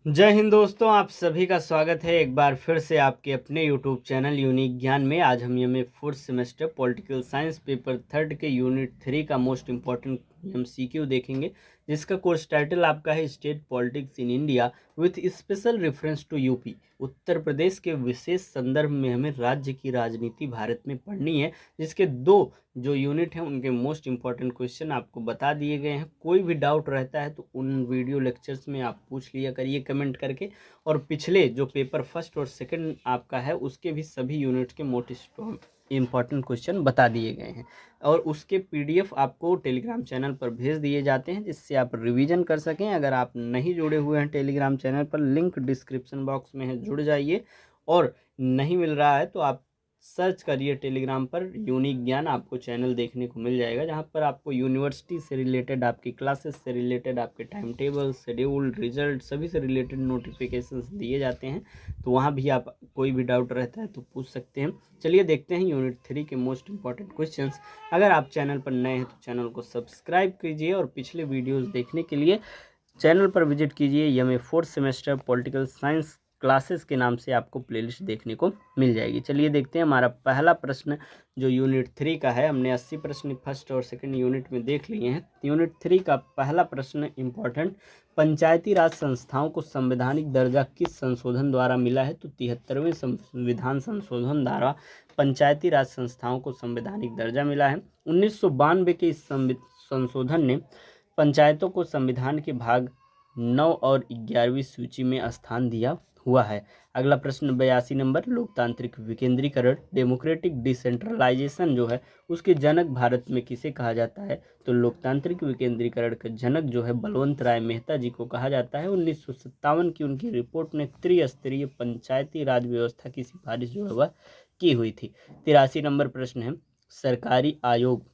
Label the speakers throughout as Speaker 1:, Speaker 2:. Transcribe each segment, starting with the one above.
Speaker 1: जय हिंद दोस्तों, आप सभी का स्वागत है एक बार फिर से आपके अपने YouTube चैनल यूनिक ज्ञान में। आज हम MA fourth semester political science paper 3 के यूनिट 3 का मोस्ट इम्पॉर्टेंट MCQ देखेंगे, जिसका कोर्स टाइटल आपका है state politics in India with special reference to UP. Uttar Pradesh के विशेष संदर्भ में हमें राज्य की राजनीति भारत में पढ़नी है, जिसके दो जो यूनिट हैं उनके मोस्ट इंपॉर्टेंट क्वेश्चन आपको बता दिए गए हैं। कोई भी डाउट रहता है तो उन वीडियो लेक्चर्स में आप पूछ लिया करिए कमेंट करके। और पिछले जो पेपर फर्स्ट और सेकंड आपका है उसके भी सभी यूनिट के मोस्ट इंपॉर्टेंट क्वेश्चन बता दिए गए हैं, और उसके PDF आपको टेलीग्राम चैनल पर भेज दिए जाते हैं, जिससे आप रिवीजन कर सकें। अगर आप नहीं जुड़े हुए हैं टेलीग्राम चैनल पर, लिंक डिस्क्रिप्शन बॉक्स में है, जुड़ जाइए। और नहीं मिल रहा है तो आप सर्च करिए टेलीग्राम पर यूनिक ज्ञान, आपको चैनल देखने को मिल जाएगा, जहाँ पर आपको यूनिवर्सिटी से रिलेटेड, आपकी क्लासेस से रिलेटेड, आपके टाइम टेबल, शेड्यूल, रिजल्ट सभी से रिलेटेड नोटिफिकेशंस दिए जाते हैं। तो वहाँ भी आप कोई भी डाउट रहता है तो पूछ सकते हैं। चलिए देखते हैं यूनिट 3 के मोस्ट इंपॉर्टेंट क्वेश्चंस। अगर आप चैनल पर नए हैं तो चैनल को सब्सक्राइब कीजिए, और पिछले वीडियोज़ देखने के लिए चैनल पर विजिट कीजिए। MA fourth semester political science classes के नाम से आपको प्लेलिस्ट देखने को मिल जाएगी। चलिए देखते हैं हमारा पहला प्रश्न जो यूनिट 3 का है। हमने 80 प्रश्न फर्स्ट और सेकंड यूनिट में देख लिए हैं। यूनिट 3 का पहला प्रश्न इंपॉर्टेंट, पंचायती राज संस्थाओं को संवैधानिक दर्जा किस संशोधन द्वारा मिला है? तो 73वें संविधान संशोधन द्वारा पंचायती राज संस्थाओं को संवैधानिक दर्जा मिला है। 1992 के इस संशोधन ने पंचायतों को संविधान के भाग 9 और 11वीं सूची में स्थान दिया हुआ है। अगला प्रश्न 82 नंबर, लोकतांत्रिक विकेंद्रीकरण, डेमोक्रेटिक डिसेंट्रलाइजेशन जो है उसके जनक भारत में किसे कहा जाता है? तो लोकतांत्रिक विकेंद्रीकरण का जनक जो है बलवंत राय मेहता जी को कहा जाता है। 1957 की उनकी रिपोर्ट ने त्रिस्तरीय पंचायती राज व्यवस्था की सिफारिश जो है वह की हुई थी। 83 नंबर प्रश्न है, सरकारी आयोग,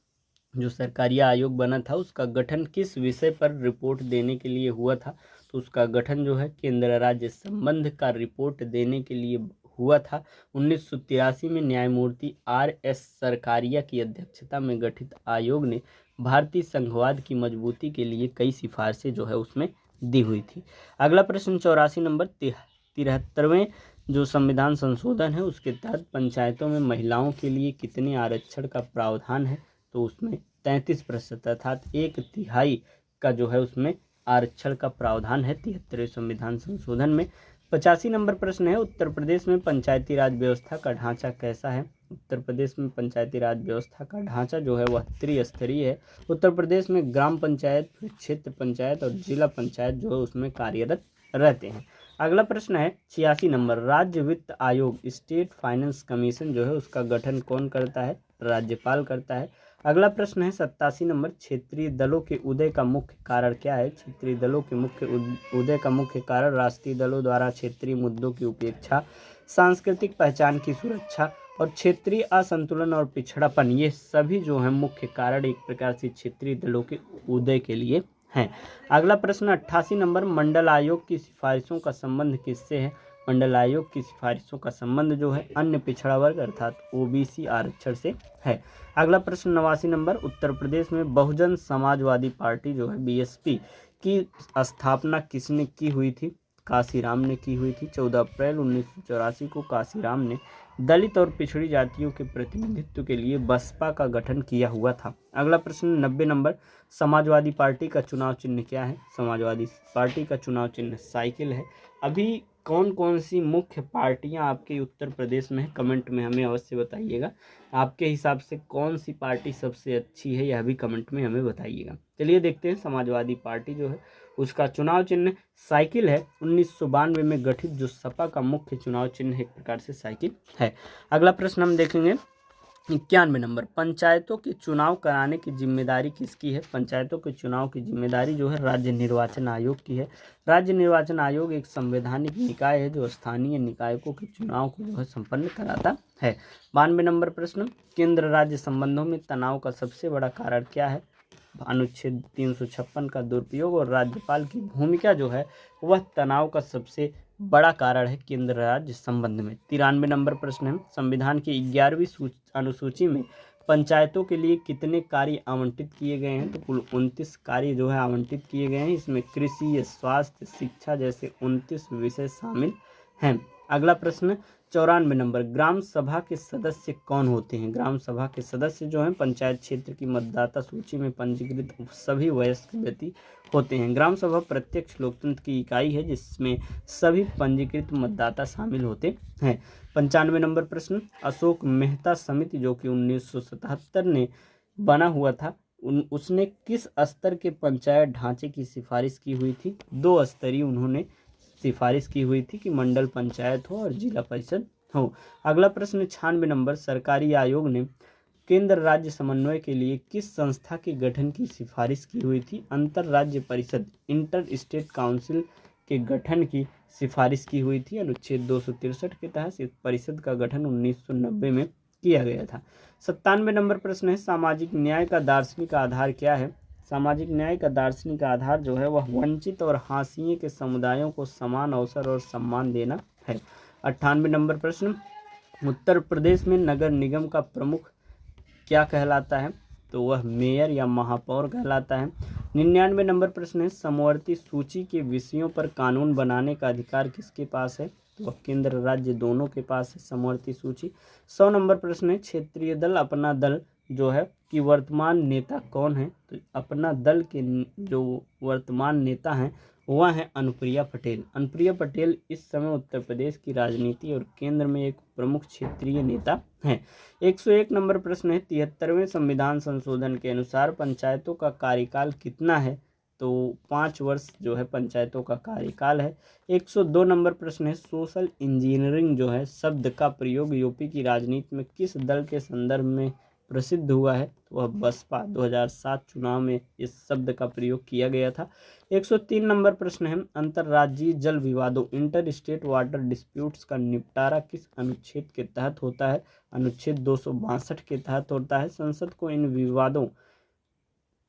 Speaker 1: जो सरकारी आयोग बना था उसका गठन किस विषय पर रिपोर्ट देने के लिए हुआ था? तो उसका गठन जो है केंद्र राज्य संबंध का रिपोर्ट देने के लिए हुआ था। 1983 में न्यायमूर्ति RS सरकारिया की अध्यक्षता में गठित आयोग ने भारतीय संघवाद की मजबूती के लिए कई सिफारिशें जो है उसमें दी हुई थी। अगला प्रश्न 84 नंबर, 73वें जो संविधान संशोधन है उसके तहत पंचायतों में महिलाओं के लिए कितने आरक्षण का प्रावधान है? तो उसमें 33% अर्थात 1/3 का जो है उसमें आरक्षण का प्रावधान है 73वें संविधान संशोधन में। 85 नंबर प्रश्न है, उत्तर प्रदेश में पंचायती राज व्यवस्था का ढांचा कैसा है? उत्तर प्रदेश में पंचायती राज व्यवस्था का ढांचा जो है वह त्रिस्तरीय है। उत्तर प्रदेश में ग्राम पंचायत, क्षेत्र पंचायत और जिला पंचायत जो है उसमें कार्यरत रहते हैं। अगला प्रश्न है 86 नंबर, राज्य वित्त आयोग, स्टेट फाइनेंस कमीशन जो है उसका गठन कौन करता है? राज्यपाल करता है। अगला प्रश्न है 87 नंबर, क्षेत्रीय दलों के उदय का मुख्य कारण क्या है? क्षेत्रीय दलों के मुख्य उदय का मुख्य कारण राष्ट्रीय दलों द्वारा क्षेत्रीय मुद्दों की उपेक्षा, सांस्कृतिक पहचान की सुरक्षा और क्षेत्रीय असंतुलन और पिछड़ापन, ये सभी जो है मुख्य कारण एक प्रकार से क्षेत्रीय दलों के उदय के लिए हैं। अगला प्रश्न 88 नंबर, मंडल आयोग की सिफारिशों का संबंध किससे है? मंडल आयोग की सिफारिशों का संबंध जो है अन्य पिछड़ा वर्ग अर्थात OBC आरक्षण से है। अगला प्रश्न 89 नंबर, उत्तर प्रदेश में बहुजन समाजवादी पार्टी जो है BSP की स्थापना किसने की हुई थी? काशीराम ने की हुई थी। 14 अप्रैल 1984 को काशीराम ने दलित और पिछड़ी जातियों के प्रतिनिधित्व के लिए बसपा का गठन किया हुआ था। अगला प्रश्न 90 नंबर, समाजवादी पार्टी का चुनाव चिन्ह क्या है? समाजवादी पार्टी का चुनाव चिन्ह साइकिल है। अभी कौन कौन सी मुख्य पार्टियां आपके उत्तर प्रदेश में है, कमेंट में हमें अवश्य बताइएगा। आपके हिसाब से कौन सी पार्टी सबसे अच्छी है यह भी कमेंट में हमें बताइएगा। चलिए देखते हैं, समाजवादी पार्टी जो है उसका चुनाव चिन्ह साइकिल है। 1992 में गठित जो सपा का मुख्य चुनाव चिन्ह एक प्रकार से साइकिल है। अगला प्रश्न हम देखेंगे 91 नंबर, पंचायतों के चुनाव कराने की जिम्मेदारी किसकी है? पंचायतों के चुनाव की जिम्मेदारी जो है राज्य निर्वाचन आयोग की है। राज्य निर्वाचन आयोग एक संवैधानिक निकाय है जो स्थानीय निकायों के चुनाव को जो है संपन्न कराता है। 92 नंबर प्रश्न, केंद्र राज्य संबंधों में तनाव का सबसे बड़ा कारण क्या है? अनुच्छेद 356 का दुरुपयोग और राज्यपाल की भूमिका जो है वह तनाव का सबसे बड़ा कारण है केंद्र राज्य संबंध में। 93 नंबर प्रश्न है, संविधान की 11वीं अनुसूची में पंचायतों के लिए कितने कार्य आवंटित किए गए हैं? तो कुल 29 कार्य जो है आवंटित किए गए हैं। इसमें कृषि, स्वास्थ्य, शिक्षा जैसे 29 विषय शामिल हैं। अगला प्रश्न 94 नंबर, ग्राम सभा के सदस्य कौन होते हैं? ग्राम सभा के सदस्य जो हैं पंचायत क्षेत्र की मतदाता सूची में पंजीकृत सभी वयस्क व्यक्ति होते हैं। ग्राम सभा प्रत्यक्ष लोकतंत्र की इकाई है जिसमें सभी पंजीकृत मतदाता शामिल होते हैं। 95 नंबर प्रश्न, अशोक मेहता समिति जो कि 1977 ने बना हुआ था, उसने किस स्तर के पंचायत ढांचे की सिफारिश की हुई थी? 2 स्तरीय उन्होंने सिफारिश की हुई थी कि मंडल पंचायत हो और जिला परिषद हो। अगला प्रश्न 96 नंबर, सरकारी आयोग ने केंद्र राज्य समन्वय के लिए किस संस्था के गठन की सिफारिश की हुई थी? अंतर राज्य परिषद, इंटर स्टेट काउंसिल के गठन की सिफारिश की हुई थी। अनुच्छेद 263 के तहत इस परिषद का गठन 1990 में किया गया था। 97 नंबर प्रश्न है, सामाजिक न्याय का दार्शनिक आधार क्या है? सामाजिक न्याय का दार्शनिक आधार जो है वह वंचित और हाशिए के समुदायों को समान अवसर और सम्मान देना है। 98 नंबर प्रश्न, उत्तर प्रदेश में नगर निगम का प्रमुख क्या कहलाता है? तो वह मेयर या महापौर कहलाता है। 99 नंबर प्रश्न है, समवर्ती सूची के विषयों पर कानून बनाने का अधिकार किसके पास है? तो वह केंद्र राज्य दोनों के पास है समवर्ती सूची। 100 नंबर प्रश्न है, क्षेत्रीय दल अपना दल जो है कि वर्तमान नेता कौन है? तो अपना दल के जो वर्तमान नेता हैं वह है अनुप्रिया पटेल। अनुप्रिया पटेल इस समय उत्तर प्रदेश की राजनीति और केंद्र में एक प्रमुख क्षेत्रीय नेता हैं। 101 नंबर प्रश्न है, 73वें संविधान संशोधन के अनुसार पंचायतों का कार्यकाल कितना है? तो 5 वर्ष जो है पंचायतों का कार्यकाल है। 102 नंबर प्रश्न है, सोशल इंजीनियरिंग जो है शब्द का प्रयोग यूपी की राजनीति में किस दल के संदर्भ में प्रसिद्ध हुआ है? तो वह बसपा 2007 चुनाव में इस शब्द का प्रयोग किया गया था। 103 नंबर प्रश्न है, अंतर्राज्यीय जल विवादों इंटर स्टेट वाटर डिस्प्यूट्स का निपटारा किस अनुच्छेद के तहत होता है? अनुच्छेद 262 के तहत होता है। संसद को इन विवादों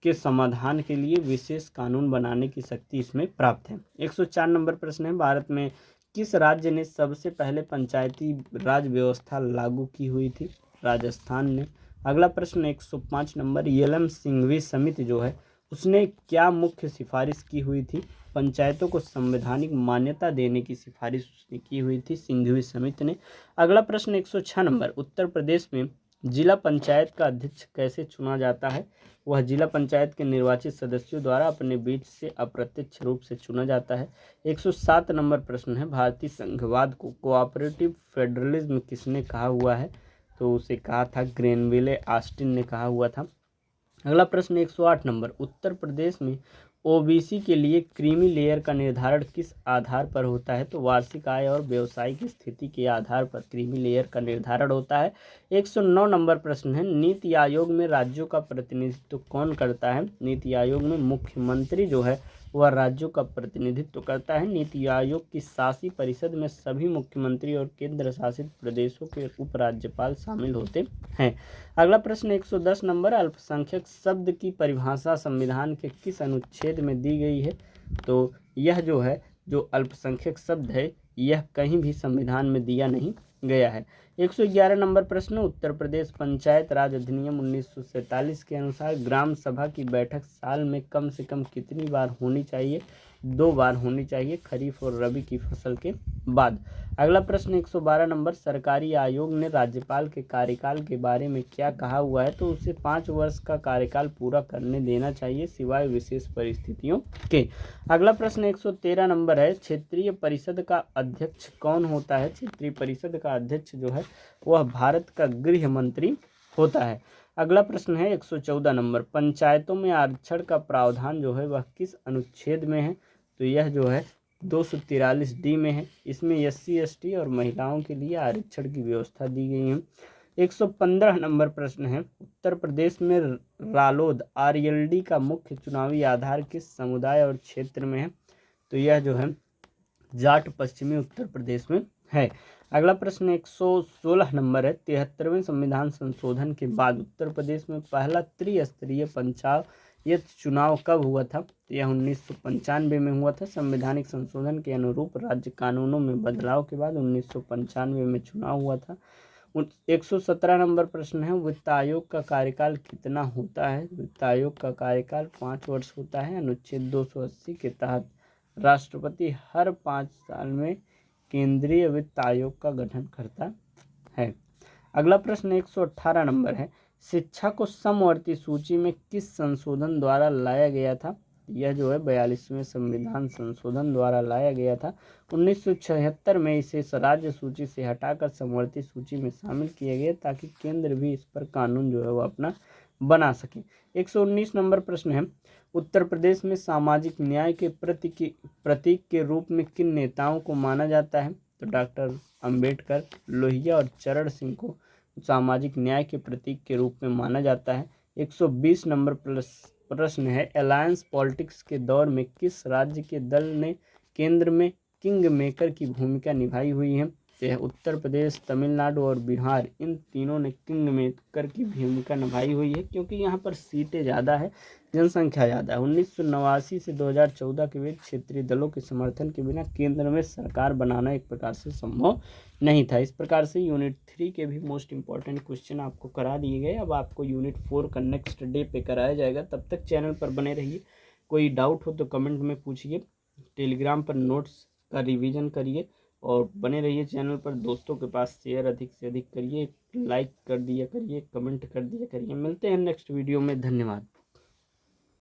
Speaker 1: के समाधान के लिए विशेष कानून बनाने की शक्ति इसमें प्राप्त है। 104 नंबर प्रश्न है, भारत में किस राज्य ने सबसे पहले पंचायती राज व्यवस्था लागू की हुई थी? राजस्थान ने। अगला प्रश्न 105 नंबर, येलम सिंघवी समिति जो है उसने क्या मुख्य सिफारिश की हुई थी? पंचायतों को संवैधानिक मान्यता देने की सिफारिश उसने की हुई थी सिंघवी समिति ने। अगला प्रश्न 106 नंबर, उत्तर प्रदेश में जिला पंचायत का अध्यक्ष कैसे चुना जाता है? वह जिला पंचायत के निर्वाचित सदस्यों द्वारा अपने बीच से अप्रत्यक्ष रूप से चुना जाता है। 107 नंबर प्रश्न है, भारतीय संघवाद को कोऑपरेटिव फेडरलिज्म किसने कहा हुआ है? तो उसे कहा था ग्रेनविले ऑस्टिन ने कहा हुआ था। अगला प्रश्न 108 नंबर, उत्तर प्रदेश में ओबीसी के लिए क्रीमी लेयर का निर्धारण किस आधार पर होता है? तो वार्षिक आय और व्यवसायिक स्थिति के आधार पर क्रीमी लेयर का निर्धारण होता है। 109 नंबर प्रश्न है, नीति आयोग में राज्यों का प्रतिनिधित्व कौन करता है? नीति आयोग में मुख्यमंत्री जो है वह राज्यों का प्रतिनिधित्व करता है। नीति आयोग की शासी परिषद में सभी मुख्यमंत्री और केंद्र शासित प्रदेशों के उपराज्यपाल शामिल होते हैं। अगला प्रश्न 110 नंबर, अल्पसंख्यक शब्द की परिभाषा संविधान के किस अनुच्छेद में दी गई है? तो यह जो है जो अल्पसंख्यक शब्द है यह कहीं भी संविधान में दिया नहीं गया है। 111 नंबर प्रश्न, उत्तर प्रदेश पंचायत राज अधिनियम 1947 के अनुसार ग्राम सभा की बैठक साल में कम से कम कितनी बार होनी चाहिए? 2 बार होनी चाहिए, खरीफ और रबी की फसल के बाद। अगला प्रश्न 112 नंबर, सरकारी आयोग ने राज्यपाल के कार्यकाल के बारे में क्या कहा हुआ है? तो उसे 5 वर्ष का कार्यकाल पूरा करने देना चाहिए सिवाय विशेष परिस्थितियों के। अगला प्रश्न 113 नंबर है, क्षेत्रीय परिषद का अध्यक्ष कौन होता है? क्षेत्रीय परिषद का अध्यक्ष जो है वह भारत का गृह मंत्री होता है। अगला प्रश्न है 114 नंबर, पंचायतों में आरक्षण का प्रावधान जो है वह किस अनुच्छेद में है? तो यह जो है 243D में है। इसमें SC ST और महिलाओं के लिए आरक्षण की व्यवस्था दी गई है। 115 नंबर प्रश्न है, उत्तर प्रदेश में रालोद RLD का मुख्य चुनावी आधार किस समुदाय और क्षेत्र में है? तो यह जो है जाट पश्चिमी उत्तर प्रदेश में है। अगला प्रश्न 116 नंबर है, 73वें संविधान संशोधन के बाद उत्तर प्रदेश में पहला त्रिस्तरीय पंचायत चुनाव कब हुआ था? तो यह 1995 में हुआ था। संवैधानिक संशोधन के अनुरूप राज्य कानूनों में बदलाव के बाद 1995 में चुनाव हुआ था। 117 नंबर प्रश्न है, वित्त आयोग का कार्यकाल कितना होता है? वित्त आयोग का कार्यकाल 5 वर्ष होता है। अनुच्छेद 280 के तहत राष्ट्रपति हर 5 साल में केंद्रीय वित्त आयोग का गठन करता है। अगला प्रश्न 118 नंबर है, शिक्षा को समवर्ती सूची में किस संशोधन द्वारा लाया गया था? यह जो है 42वें संविधान संशोधन द्वारा लाया गया था। 1976 में इसे राज्य सूची से हटाकर समवर्ती सूची में शामिल किया गया ताकि केंद्र भी इस पर कानून जो है वो अपना बना सके। 119 नंबर प्रश्न है, उत्तर प्रदेश में सामाजिक न्याय के प्रतीक के रूप में किन नेताओं को माना जाता है? तो डॉक्टर अंबेडकर, लोहिया और चरण सिंह को सामाजिक न्याय के प्रतीक के रूप में माना जाता है। 120 नंबर प्रश्न है, अलायंस पॉलिटिक्स के दौर में किस राज्य के दल ने केंद्र में किंग मेकर की भूमिका निभाई हुई है? तो यह उत्तर प्रदेश, तमिलनाडु और बिहार, इन तीनों ने किंग मेकर की भूमिका निभाई हुई है क्योंकि यहाँ पर सीटें ज़्यादा है, जनसंख्या ज़्यादा है। 1989 से 2014 के बीच क्षेत्रीय दलों के समर्थन के बिना केंद्र में सरकार बनाना एक प्रकार से संभव नहीं था। इस प्रकार से यूनिट 3 के भी मोस्ट इंपॉर्टेंट क्वेश्चन आपको करा दिए गए। अब आपको यूनिट 4 का नेक्स्ट डे पे कराया जाएगा। तब तक चैनल पर बने रहिए। कोई डाउट हो तो कमेंट में पूछिए, टेलीग्राम पर नोट्स का रिवीजन करिए और बने रहिए चैनल पर। दोस्तों के पास शेयर अधिक से अधिक करिए, लाइक कर दिया करिए, कमेंट कर दिया करिए। मिलते हैं नेक्स्ट वीडियो में। धन्यवाद।